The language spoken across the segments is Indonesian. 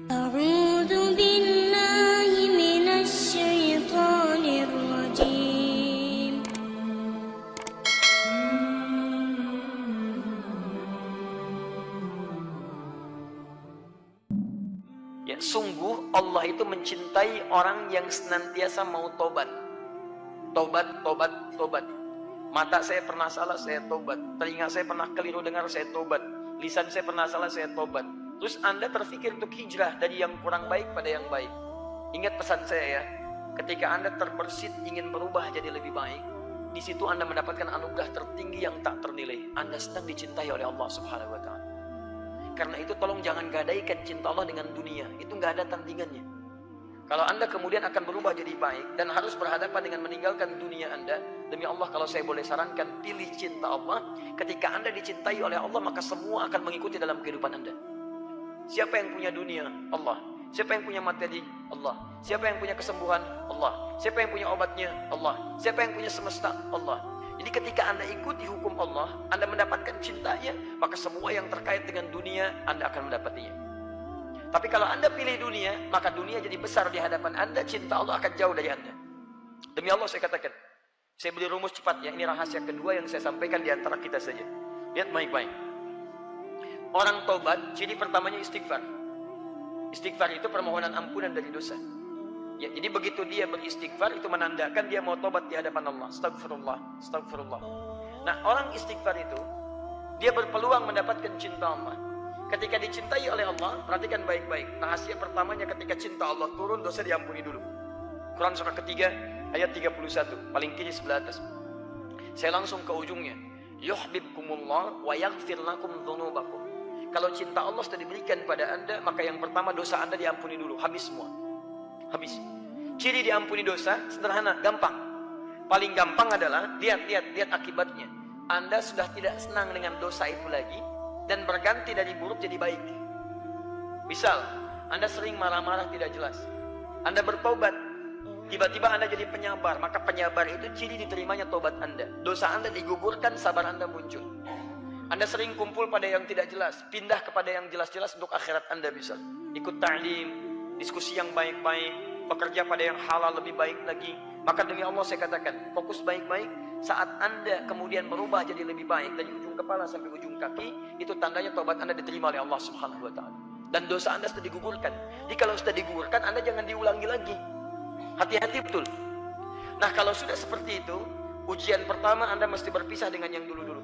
أعوذ بالله من الشيطان الرجيم. Ya, sungguh Allah itu mencintai orang yang senantiasa mau tobat. Tobat, tobat, tobat. Mata saya pernah salah, saya tobat. Telinga saya pernah keliru dengar, saya tobat. Lisan saya pernah salah, saya tobat. Terus Anda terfikir untuk hijrah dari yang kurang baik pada yang baik. Ingat pesan saya ya, ketika Anda terbersit ingin berubah jadi lebih baik, di situ Anda mendapatkan anugerah tertinggi yang tak ternilai. Anda sedang dicintai oleh Allah Subhanahu wa Ta'ala. Karena itu tolong jangan gadaikan cinta Allah dengan dunia. Itu nggak ada tandingannya. Kalau Anda kemudian akan berubah jadi baik dan harus berhadapan dengan meninggalkan dunia Anda, demi Allah kalau saya boleh sarankan, pilih cinta Allah. Ketika Anda dicintai oleh Allah, maka semua akan mengikuti dalam kehidupan Anda. Siapa yang punya dunia? Allah. Siapa yang punya materi? Allah. Siapa yang punya kesembuhan? Allah. Siapa yang punya obatnya? Allah. Siapa yang punya semesta? Allah. Jadi ketika Anda ikuti hukum Allah, Anda mendapatkan cintanya, maka semua yang terkait dengan dunia, Anda akan mendapatinya. Tapi kalau Anda pilih dunia, maka dunia jadi besar di hadapan Anda, cinta Allah akan jauh dari Anda. Demi Allah saya katakan, saya beri rumus cepat ya, ini rahasia kedua yang saya sampaikan di antara kita saja. Lihat baik-baik. Orang tobat, ciri pertamanya istighfar. Istighfar itu permohonan ampunan dari dosa. Ya, jadi begitu dia beristighfar, itu menandakan dia mau tobat di hadapan Allah. Astagfirullah, astagfirullah. Nah, orang istighfar itu, dia berpeluang mendapatkan cinta Allah. Ketika dicintai oleh Allah, perhatikan baik-baik. Rahasia pertamanya ketika cinta Allah turun, dosa diampuni dulu. Quran surah ketiga, ayat 31, paling kiri sebelah atas. Saya langsung ke ujungnya. Yuhibbukumullah wa yaghfir lakum dzunubakum. Kalau cinta Allah sudah diberikan pada Anda, maka yang pertama dosa Anda diampuni dulu, habis semua. Habis. Ciri diampuni dosa sederhana, gampang. Paling gampang adalah lihat akibatnya. Anda sudah tidak senang dengan dosa itu lagi dan berganti dari buruk jadi baik. Misal, Anda sering marah-marah tidak jelas. Anda bertobat, tiba-tiba Anda jadi penyabar, maka penyabar itu ciri diterimanya tobat Anda. Dosa Anda digugurkan, sabar Anda muncul. Anda sering kumpul pada yang tidak jelas, pindah kepada yang jelas-jelas untuk akhirat Anda bisa. Ikut ta'lim, diskusi yang baik-baik, bekerja pada yang halal lebih baik lagi. Maka demi Allah saya katakan, fokus baik-baik. Saat Anda kemudian berubah jadi lebih baik dari ujung kepala sampai ujung kaki, itu tandanya tobat Anda diterima oleh Allah Subhanahu wa Ta'ala. Dan dosa Anda sudah digugurkan. Jadi kalau sudah digugurkan, Anda jangan diulangi lagi. Hati-hati betul. Nah, kalau sudah seperti itu, ujian pertama Anda mesti berpisah dengan yang dulu-dulu.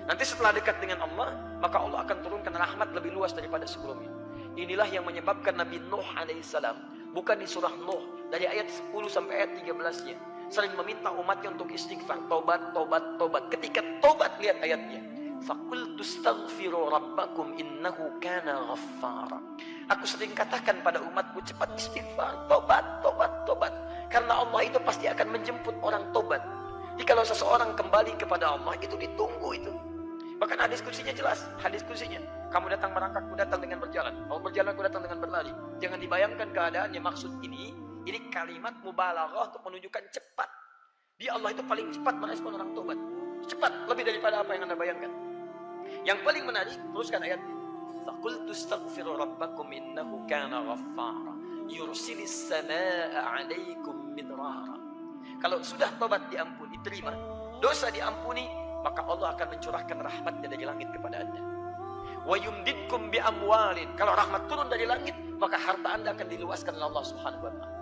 Nanti setelah dekat dengan Allah, maka Allah akan turunkan rahmat lebih luas daripada sebelumnya. Inilah yang menyebabkan Nabi Nuh alaihissalam, bukan di surah Nuh, dari ayat 10 sampai ayat 13-nya, sering meminta umatnya untuk istighfar, tobat, tobat, tobat. Ketika tobat, lihat ayatnya. Faqultu astaghfiru rabbakum innahu kana ghaffara. Aku sering katakan pada umatku, cepat istighfar, tobat, tobat, tobat. Karena Allah itu pasti akan menjemput orang tobat. Jadi kalau seseorang kembali kepada Allah, itu ditunggu itu. Bahkan hadis kursinya jelas, hadis kursinya. Kamu datang merangkak, aku datang dengan berjalan. Kamu berjalan, aku datang dengan berlari. Jangan dibayangkan keadaannya. Maksud ini kalimat mubalaghah untuk menunjukkan cepat. Dia Allah itu paling cepat merespon orang tobat. Cepat, lebih daripada apa yang Anda bayangkan. Yang paling menarik, teruskan ayat. Faqultu astaghfiru rabbakum innahu kana ghaffara yursilis samaa'a 'alaikum midrara. Kalau sudah tobat diampuni, terima, dosa diampuni, maka Allah akan mencurahkan rahmatnya dari langit kepada Anda. Wa yumdidkum bi amwalin. Kalau rahmat turun dari langit, maka harta Anda akan diluaskan oleh Allah Subhanahu wa Ta'ala.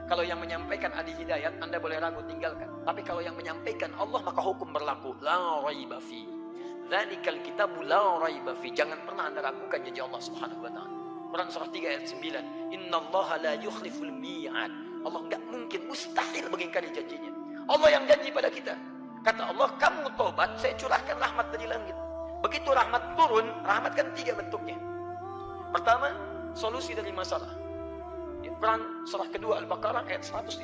Kalau yang menyampaikan adi hidayat, Anda boleh ragu, tinggalkan. Tapi kalau yang menyampaikan Allah, maka hukum berlaku. La raiba fi. Dzalikal kitabu la raiba fi. Jangan pernah Anda ragukan janji Allah Subhanahu wa Ta'ala. Quran surah 3 ayat 9. Innallaha la yukhliful mi'ad. Allah enggak mungkin, mustahil mengingkari janjinya. Allah yang janji pada kita. Kata Allah, kamu tobat, saya curahkan rahmat dari langit. Begitu rahmat turun, rahmat kan 3 bentuknya. Pertama, solusi dari masalah. Quran surah kedua Al-Baqarah ayat 155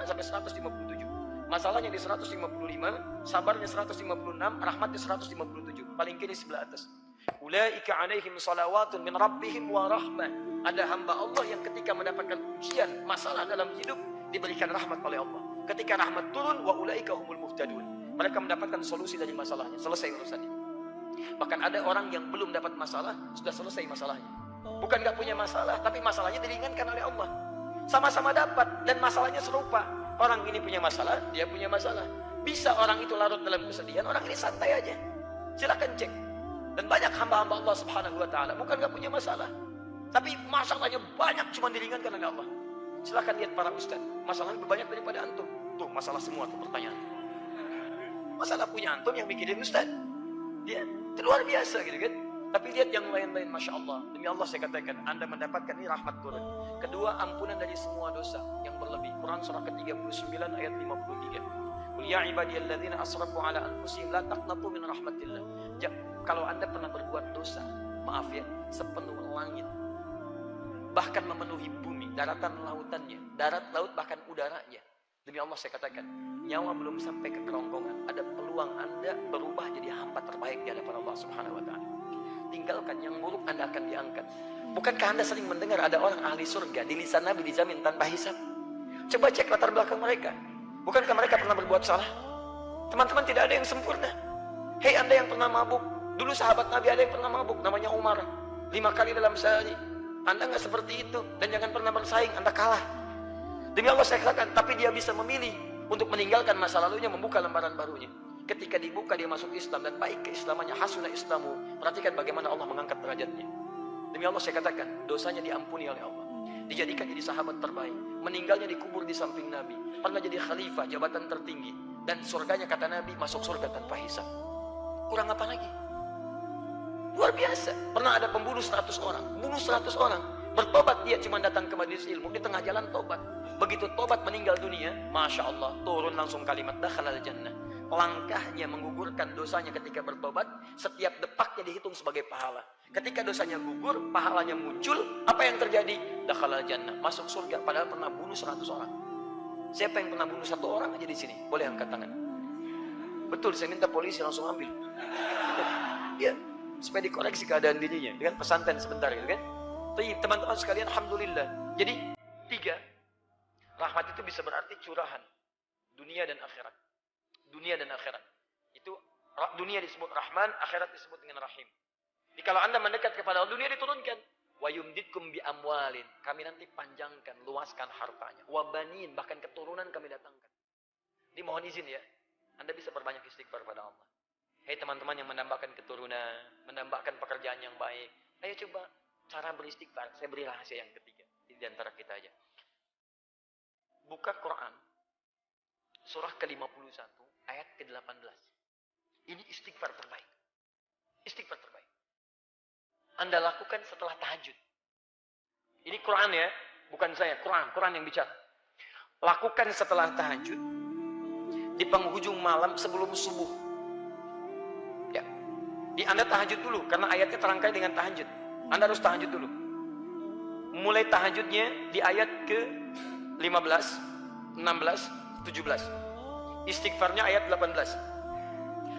sampai 157. Masalahnya di 155, sabarnya 156, rahmatnya 157. Paling kiri sebelah atas. Ulaika alaihim salawatun min rabbihim wa rahmah. Ada hamba Allah yang ketika mendapatkan ujian, masalah dalam hidup, diberikan rahmat oleh Allah. Ketika rahmat turun, wa ulaika humul muhtadun. Mereka mendapatkan solusi dari masalahnya, selesai urusannya. Bahkan ada orang yang belum dapat masalah, sudah selesai masalahnya. Bukan gak punya masalah, tapi masalahnya diringankan oleh Allah. Sama-sama dapat, dan masalahnya serupa. Orang ini punya masalah, dia punya masalah. Bisa orang itu larut dalam kesedihan, orang ini santai aja. Silakan cek. Dan banyak hamba-hamba Allah subhanahu wa ta'ala, bukan gak punya masalah, tapi masalahnya banyak, cuma diringankan oleh Allah. Silakan lihat para ustaz, masalahnya lebih banyak daripada antum. Tuh, masalah semua tuh pertanyaan. Masalah punya antum yang mikirin ustaz. Dia itu luar biasa gitu kan. Tapi lihat yang lain-lain, Masya Allah. Demi Allah saya katakan, Anda mendapatkan ini rahmat turun. Kedua, ampunan dari semua dosa yang berlebih. Quran surah ke-39 ayat 53. Qul ya ibadiyalladzina asrafu ala anfusihim la taqnatu min rahmatillah. Kalau Anda pernah berbuat dosa, maaf ya, sepenuh langit, bahkan memenuhi bumi, daratan lautannya, darat laut bahkan udaranya. Demi Allah saya katakan, nyawa belum sampai ke kerongkongan, ada peluang Anda berubah jadi hamba terbaik di hadapan Allah Subhanahu wa taala. Tinggalkan yang buruk, Anda akan diangkat. Bukankah Anda sering mendengar ada orang ahli surga di lisan Nabi dijamin tanpa hisab? Coba cek latar belakang mereka. Bukankah mereka pernah berbuat salah? Teman-teman, tidak ada yang sempurna. Hei Anda yang pernah mabuk, dulu sahabat Nabi ada yang pernah mabuk, namanya Umar, 5 kali dalam sehari. Anda nggak seperti itu, dan jangan pernah bersaing, Anda kalah. Demi Allah saya katakan, tapi dia bisa memilih untuk meninggalkan masa lalunya, membuka lembaran barunya. Ketika dibuka dia masuk Islam dan baik keislamannya, hasuna islamu. Perhatikan bagaimana Allah mengangkat derajatnya. Demi Allah saya katakan, dosanya diampuni oleh Allah. Dijadikan jadi sahabat terbaik. Meninggalnya dikubur di samping Nabi. Pernah jadi khalifah, jabatan tertinggi. Dan surganya kata Nabi, masuk surga tanpa hisab. Kurang apa lagi? Luar biasa. Pernah ada pembunuh 100 orang. Bunuh 100 orang. Bertobat dia cuma datang ke majelis ilmu. Di tengah jalan tobat. Begitu tobat meninggal dunia, Masya Allah, turun langsung kalimat dakhalal jannah. Langkahnya menggugurkan dosanya ketika bertobat, setiap depaknya dihitung sebagai pahala. Ketika dosanya gugur, pahalanya muncul, apa yang terjadi? Dakhalal jannah, masuk surga, padahal pernah bunuh 100 orang. Siapa yang pernah bunuh 1 orang aja di sini? Boleh angkat tangan. Betul, saya minta polisi langsung ambil. Ya, supaya dikoreksi keadaan dirinya dengan pesantren sebentar gitu kan. Tapi teman-teman sekalian, alhamdulillah. Jadi 3, rahmat itu bisa berarti curahan dunia dan akhirat. Dunia dan akhirat. Itu dunia disebut Rahman, akhirat disebut dengan Rahim. Jadi kalau Anda mendekat kepada Allah, dunia diturunkan. Wa yumditkum bi amwalin. Kami nanti panjangkan, luaskan hartanya. Wa banin, bahkan keturunan kami datangkan. Jadi mohon izin ya, Anda bisa berbanyak istighfar pada Allah. Hei teman-teman yang menambahkan keturunan, menambahkan pekerjaan yang baik. Ayo coba cara beristighfar. Saya beri rahasia yang ketiga. Di antara kita aja. Buka Quran. Surah ke-51, ayat ke-18. Ini istighfar terbaik. Istighfar terbaik. Anda lakukan setelah tahajud. Ini Quran ya, bukan saya. Quran yang bicara. Lakukan setelah tahajud. Di penghujung malam sebelum subuh. Ya. Di Anda tahajud dulu, karena ayatnya terangkai dengan tahajud. Anda harus tahajud dulu. Mulai tahajudnya di ayat ke-15, 16, 17. Istighfarnya ayat 18.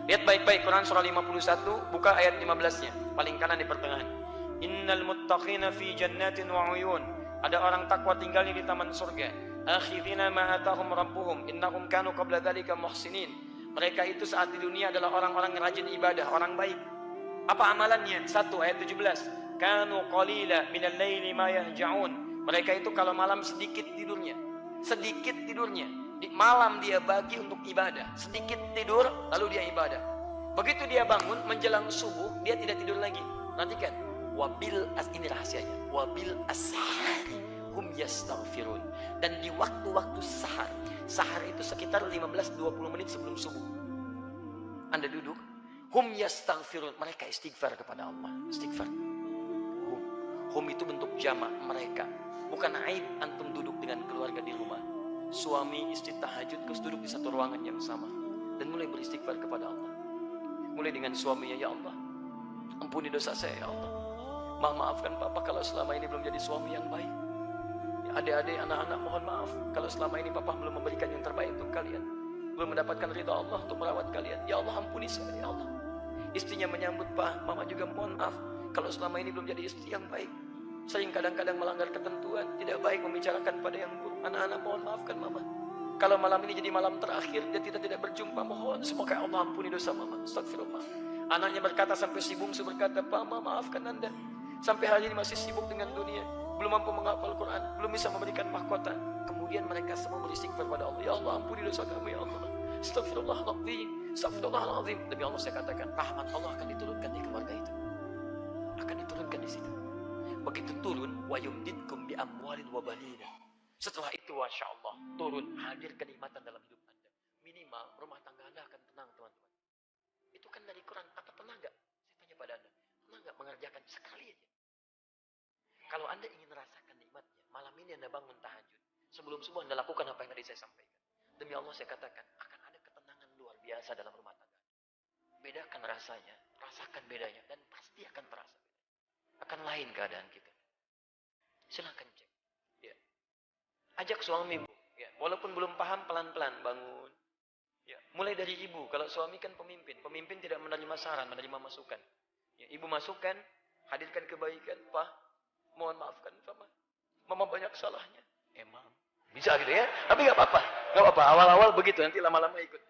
Lihat baik-baik Quran surah 51, buka ayat 15-nya, paling kanan di pertengahan. Innal muttaqina fi jannatin wa uyun. Ada orang takwa tinggalnya di taman surga. Akhidina ma atahum rabbuhum innahum kanu qabla dzalika muhsinin. Mereka itu saat di dunia adalah orang-orang yang rajin ibadah, orang baik. Apa amalannya? 1 ayat 17. Kanu qalila minal laili ma yahja'un. Mereka itu kalau malam sedikit tidurnya. Sedikit tidurnya. Di malam dia bagi untuk ibadah. Sedikit tidur, lalu dia ibadah. Begitu dia bangun, menjelang subuh, dia tidak tidur lagi. Perhatikan. Ini rahasianya. Wabil ashari hum yastaghfirun. Dan di waktu-waktu sahar. Sahar itu sekitar 15-20 menit sebelum subuh. Anda duduk. Hum yastaghfirun. Mereka istighfar kepada Allah. Istighfar. Hum itu bentuk jamak mereka. Bukan aib antum duduk dengan keluarga di rumah. Suami istri tahajud terus duduk di satu ruangan yang sama dan mulai beristighfar kepada Allah. Mulai dengan suaminya, ya Allah, ampuni dosa saya ya Allah. Maafkan papa kalau selama ini belum jadi suami yang baik. Ya, adik-adik, anak-anak, mohon maaf kalau selama ini papa belum memberikan yang terbaik untuk kalian. Belum mendapatkan ridha Allah untuk merawat kalian. Ya Allah, ampuni saya ya Allah. Istrinya menyambut, Pak, mama juga mohon maaf kalau selama ini belum jadi istri yang baik. Sering kadang-kadang melanggar ketentuan, tidak baik membicarakan pada yang buruk. Anak-anak mohon maafkan mama. Kalau malam ini jadi malam terakhir dan kita tidak berjumpa, mohon semoga Allah ampuni dosa mama. Astagfirullah. Anaknya berkata sampai si bungsu berkata, "Mama, maafkan Anda. Sampai hari ini masih sibuk dengan dunia, belum mampu menghafal Quran, belum bisa memberikan mahkota." Kemudian mereka semua beristighfar kepada Allah. "Ya Allah, ampuni dosa kami ya Allah. Astagfirullahaladzim. Astagfirullahaladzim." Demi Allah saya katakan, rahmat Allah akan diturunkan di keluarga itu. Akan diturunkan di situ. Begitu turun, wa yumdidkum bi amwalin wa banina. Setelah itu, Masya Allah, turun, hadir kenikmatan dalam hidup Anda. Minimal, rumah tangga Anda akan tenang, teman-teman. Itu kan dari Quran, apa tenang gak? Saya tanya pada Anda, tenang gak mengerjakan sekali aja? Kalau Anda ingin merasakan nikmatnya, malam ini Anda bangun tahajud. Sebelum subuh Anda lakukan apa yang tadi saya sampaikan. Demi Allah saya katakan, akan ada ketenangan luar biasa dalam rumah tangga. Bedakan rasanya, rasakan bedanya, dan pasti akan terasa. Akan lain keadaan kita. Silahkan cek. Ya. Ajak suami, Bu. Ya. Walaupun belum paham, pelan-pelan bangun. Ya. Mulai dari ibu. Kalau suami kan pemimpin. Pemimpin tidak menerima saran, menerima masukan. Ya. Ibu masukkan, hadirkan kebaikan. Pak, mohon maafkan Mama. Mama banyak salahnya. Emang. Bisa gitu ya. Tapi gak apa-apa. Gak apa-apa. Awal-awal begitu. Nanti lama-lama ikut.